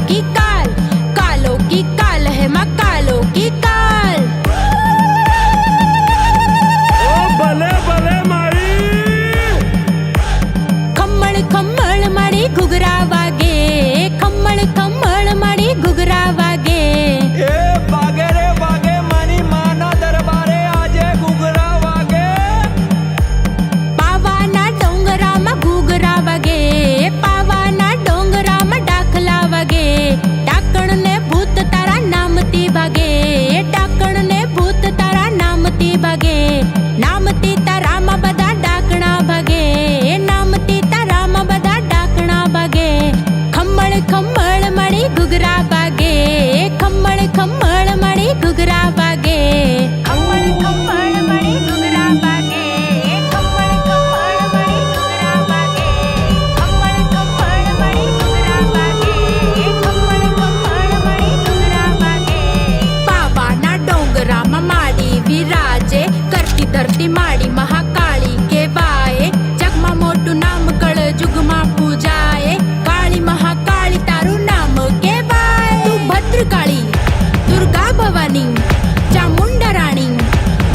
की काल, कालों की काल है माँ कालों की काल। ओ भले भले माई। खम्मळ खम्मळ माड़ी घुघरा वागे, खम्मळ खम्मळ माड़ी घुघरा वागे। ए वागे रे वागे मानी माना दरबारे आजे घुघरा वागे। पावाना डोंगरा मा घुघरा वागे, पावाना डोंगरा मा डाखला वागे। डाकण ने भूत तारा नामती भागे, डाकण ने भूत तारा नामती भागे। नामती तारा मा बधा डाकणा भागे, नामती तारा मा बधा डाकणा भागे। खम्मळ खम्मळ माड़ी घुघरा वागे, खम्मळ खम्मळ माड़ी घुघरा वागे। खम्मळ खम्मळ माड़ी घुघरा वागे, खम्मळ खम्मळ माड़ी घुघरा वागे। खम्मळ खम्मळ माड़ी घुघरा वागे, खम्मळ खम्मळ माड़ी घुघरा वागे। पावाना डोंगरा मा माड़ी विराजे, करती धरती माड़ी महाकाली केवाए। जगमा मोटू नाम कळ जुगमा पूजाए, काली महाकाली तारू नाम केवाय। तू भद्रकाली, दुर्गा भवानी, चामुंडा राणी,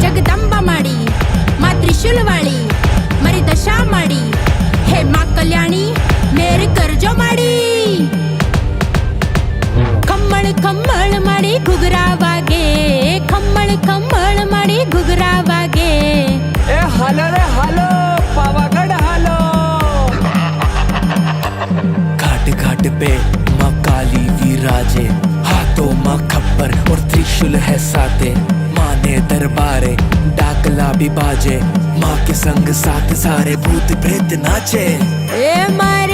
जगदंबा माड़ी, माँ त्रिशूलवाड़ी, मरी दशा माड़ी। हे माँ कल्याणी मेरे करजो माड़ी। खम्मळ खम्मळ माड़ी घुघरा वागे, खम्मळ खम्मळ माड़ी घुघरा वागे। ए हालो रे हालो पावागढ़ हालो। घाट घाट पे माँ काली विराजे, हाथों माँ खप्पर और त्रिशूल है साथे। माँ ने दरबारे डाकला भी बाजे, माँ के संग साथ सारे भूत प्रेत नाचे। ए मारी